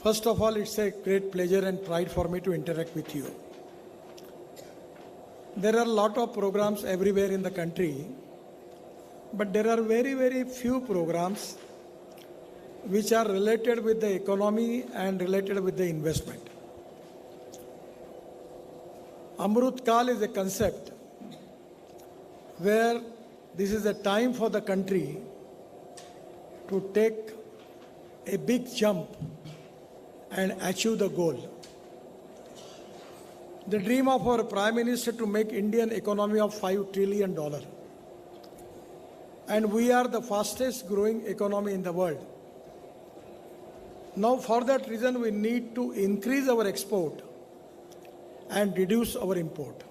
First of all, it's a great pleasure and pride for me to interact with you. There are a lot of programs everywhere in the country, but there are very, very few programs which are related with the economy and related with the investment. Amrut Kal is a concept where this is a time for the country to take a big jump and achieve the goal. The dream of our Prime Minister to make Indian economy of $5 trillion. And we are the fastest growing economy in the world. Now for that reason we need to increase our export and reduce our import.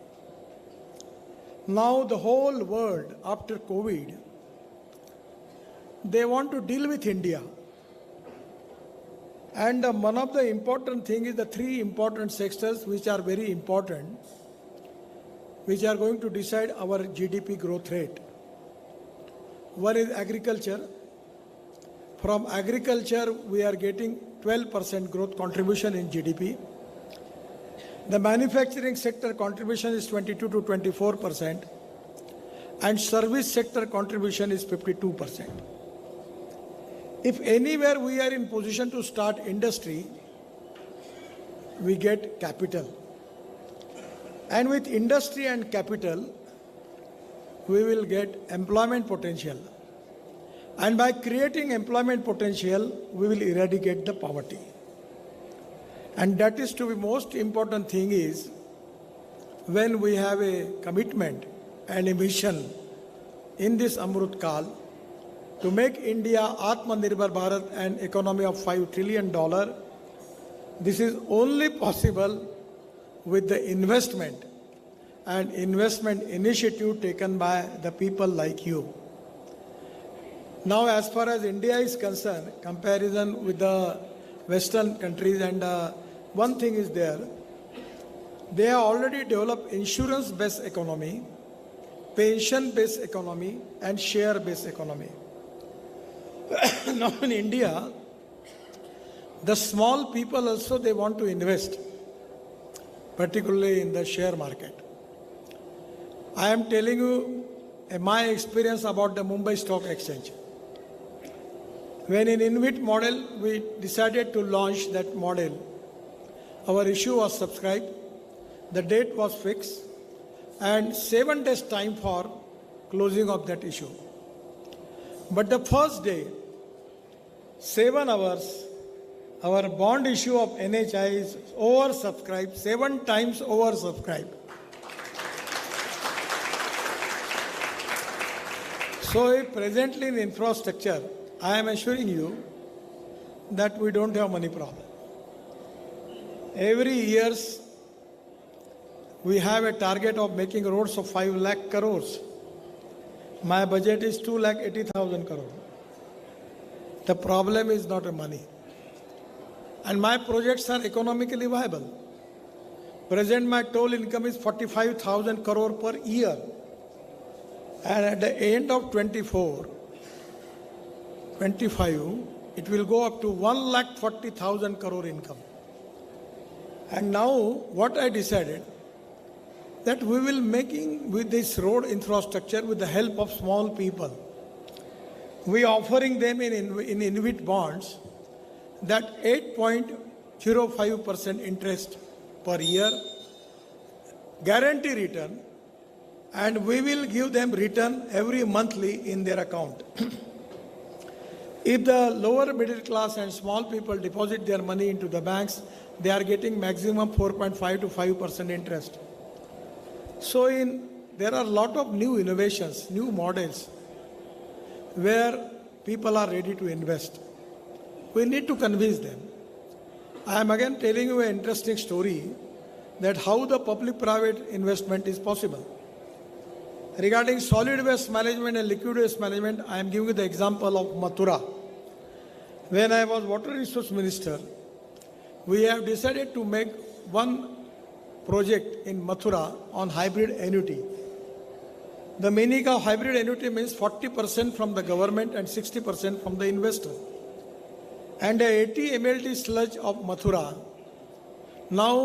Now the whole world after COVID, they want to deal with India. And one of the important things is the three important sectors which are very important, which are going to decide our GDP growth rate. One is agriculture. From agriculture, we are getting 12% growth contribution in GDP. The manufacturing sector contribution is 22 to 24%, and service sector contribution is 52%. If anywhere we are in position to start industry, we get capital. And with industry and capital, we will get employment potential. And by creating employment potential, we will eradicate the poverty. And that is to be most important thing is when we have a commitment and a mission in this Amrut Kal to make India Atmanirbhar Bharat an economy of $5 trillion, this is only possible with the investment and investment initiative taken by the people like you. Now as far as India is concerned, comparison with the Western countries, and one thing is there, they have already developed insurance-based economy, pension-based economy, and share-based economy. Now in India, the small people also they want to invest, particularly in the share market. I am telling you my experience about the Mumbai Stock Exchange. When in InvIT model, we decided to launch that model. Our issue was subscribed, the date was fixed, and 7 days time for closing of that issue. But the first day, 7 hours, our bond issue of NHI is oversubscribed, 7 times oversubscribed. So presently in infrastructure, I am assuring you that we don't have money problem. Every year, we have a target of making roads of 5 lakh crores. My budget is 2,80,000 crores. The problem is not the money. And my projects are economically viable. Present my total income is 45,000 crore per year. And at the end of 25, it will go up to 1,40,000 crore income. And now what I decided, that we will making with this road infrastructure with the help of small people. We offering them in InvIT bonds that 8.05% interest per year, guarantee return, and we will give them return every monthly in their account. If the lower middle class and small people deposit their money into the banks, they are getting maximum 4.5 to 5% interest. So there are a lot of new innovations, new models where people are ready to invest. We need to convince them. I am again telling you an interesting story that how the public-private investment is possible. Regarding solid waste management and liquid waste management, I am giving you the example of Mathura. When I was Water Resource Minister, we have decided to make one project in Mathura on hybrid annuity. The meaning of hybrid annuity means 40% from the government and 60% from the investor. and a 80 mld sludge of Mathura. Now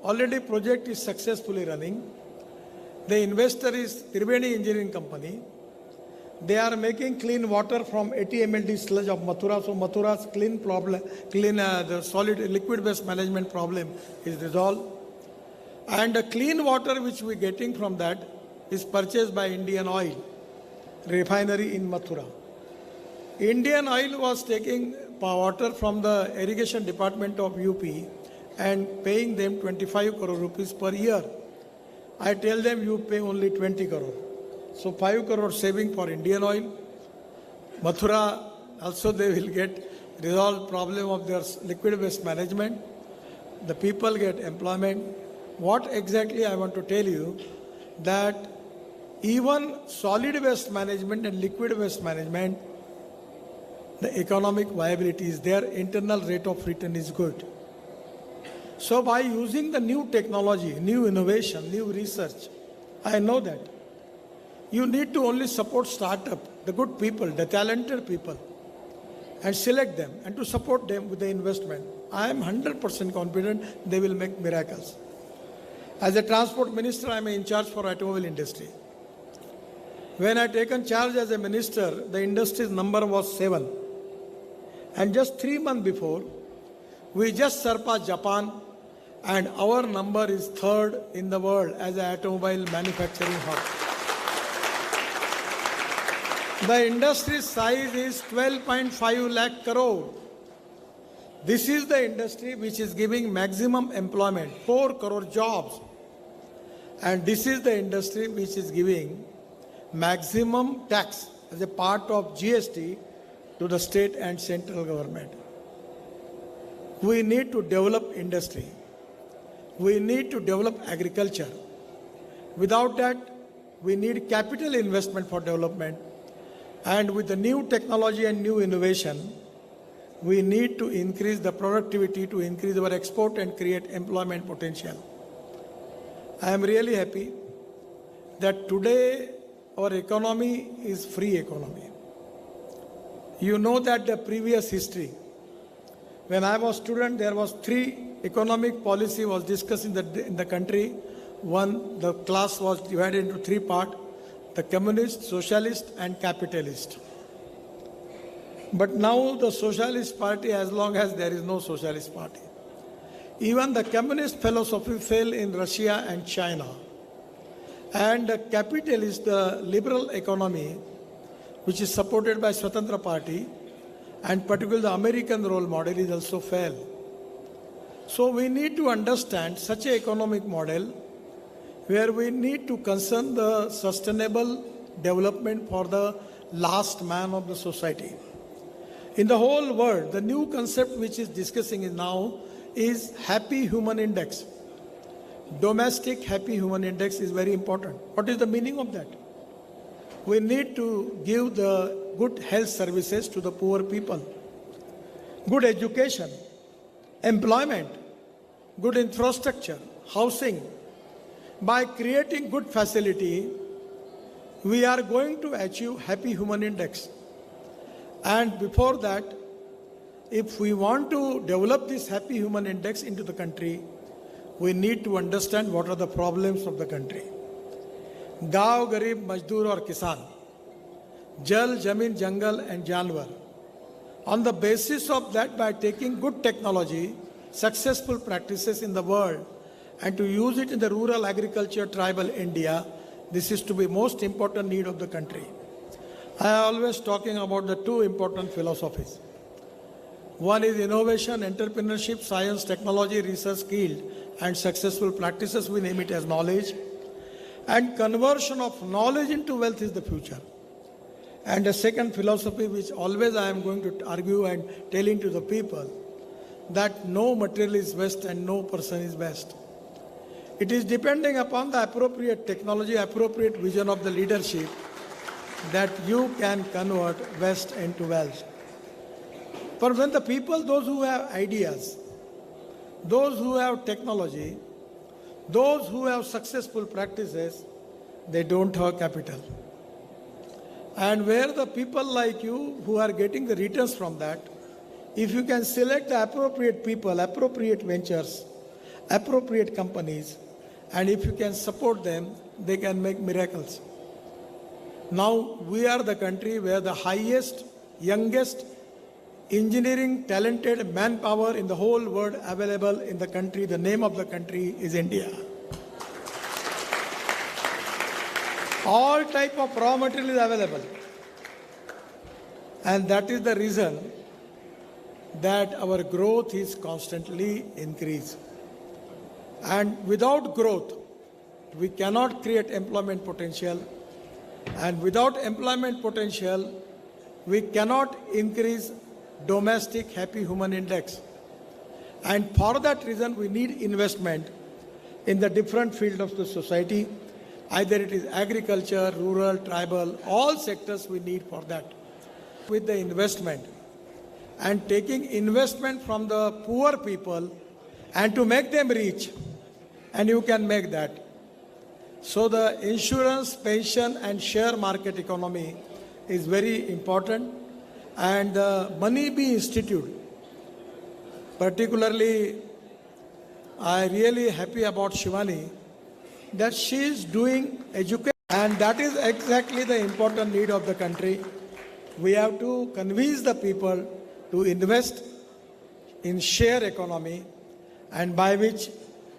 already project is successfully running. The investor is Triveni Engineering Company. They are making clean water from 80 mld sludge of Mathura. So Mathura's the solid liquid waste management problem is resolved. And the clean water which we are getting from that is purchased by Indian Oil refinery in Mathura. Indian Oil was taking water from the irrigation department of UP and paying them 25 crore rupees per year. I tell them you pay only 20 crore. So 5 crore saving for Indian Oil. Mathura also they will get resolved problem of their liquid waste management. The people get employment. What exactly I want to tell you that even solid waste management and liquid waste management, the economic viability is there, internal rate of return is good. So by using the new technology, new innovation, new research, I know that you need to only support startup, the good people, the talented people, and select them and to support them with the investment. I am 100% confident they will make miracles. As a transport minister, I am in charge for automobile industry. When I taken charge as a minister, the industry's number was 7. And just 3 months before, we just surpassed Japan, and our number is 3rd in the world as an automobile manufacturing hub. The industry's size is 12.5 lakh crore. This is the industry which is giving maximum employment, 4 crore jobs. And this is the industry which is giving maximum tax as a part of GST to the state and central government. We need to develop industry. We need to develop agriculture. Without that, we need capital investment for development. And with the new technology and new innovation, we need to increase the productivity to increase our export and create employment potential. I am really happy that today our economy is free economy. You know that the previous history, when I was student, there was 3 economic policy was discussed in the country. One, the class was divided into 3 parts, the communist, socialist and capitalist. But now the socialist party, as long as there is no socialist party. Even the communist philosophy fell in Russia and China. And the capitalist, the liberal economy, which is supported by Swatantra Party, and particularly the American role model is also fell. So we need to understand such an economic model where we need to concern the sustainable development for the last man of the society. In the whole world, the new concept which is discussing is now is Happy Human Index. Domestic Happy Human Index is very important. What is the meaning of that? We need to give the good health services to the poor people, good education, employment, good infrastructure, housing. By creating good facility, we are going to achieve Happy Human Index. And before that, if we want to develop this Happy Human Index into the country, we need to understand what are the problems of the country. गांव गरीब मजदूर और किसान, जल जमीन जंगल and जानवर. On the basis of that, by taking good technology, successful practices in the world, and to use it in the rural agriculture tribal India, this is to be most important need of the country. I am always talking about the 2 important philosophies. One is innovation, entrepreneurship, science, technology, research, skill, and successful practices. We name it as knowledge. And conversion of knowledge into wealth is the future. And the second philosophy, which always I am going to argue and telling to the people, that no material is waste and no person is waste. It is depending upon the appropriate technology, appropriate vision of the leadership, that you can convert waste into wealth. For when the people, those who have ideas, those who have technology, those who have successful practices, they don't have capital. And where the people like you who are getting the returns from that, If you can select the appropriate people, appropriate ventures, appropriate companies, and if you can support them, they can make miracles. Now we are the country where the highest, youngest engineering talented manpower in the whole world available in the country. The name of the country is India. All type of raw material is available. And that is the reason that our growth is constantly increased. And without growth, we cannot create employment potential. And without employment potential, we cannot increase domestic happy human index. And for that reason, we need investment in the different fields of the society. Either it is agriculture, rural, tribal, all sectors we need for that. With the investment and taking investment from the poor people and to make them rich, and you can make that. So the insurance, pension and share market economy is very important, and the Money Bee Institute, particularly I really happy about Shivani that she is doing education, and that is exactly the important need of the country. We have to convince the people to invest in share economy, and by which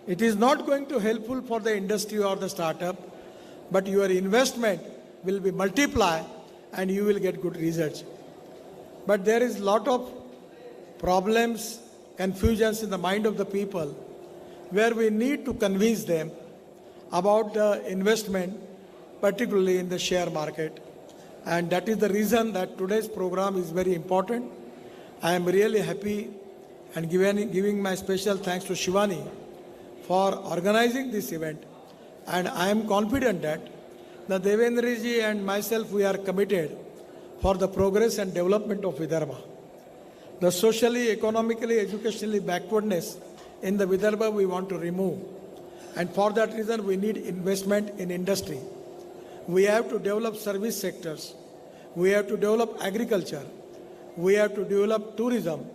it is not going to helpful for the industry or the startup, but your investment will be multiplied and you will get good results. But there is lot of problems, confusions in the mind of the people where we need to convince them about the investment, particularly in the share market. And that is the reason that today's program is very important. I am really happy and giving my special thanks to Shivani for organizing this event. And I am confident that the Devendra ji and myself, we are committed for the progress and development of Vidarbha. The socially, economically, educationally backwardness in the Vidarbha we want to remove. And for that reason, we need investment in industry. We have to develop service sectors. We have to develop agriculture. We have to develop tourism.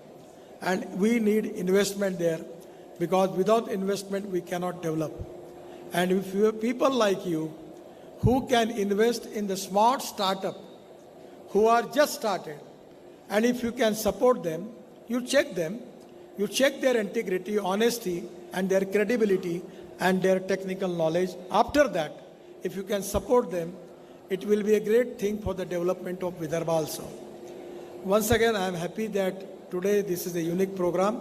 And we need investment there, because without investment, we cannot develop. And if you have people like you who can invest in the smart startup, who are just started, and if you can support them, you check their integrity, honesty, and their credibility, and their technical knowledge. After that, if you can support them, it will be a great thing for the development of Vidarbha also. Once again, I am happy that today this is a unique program.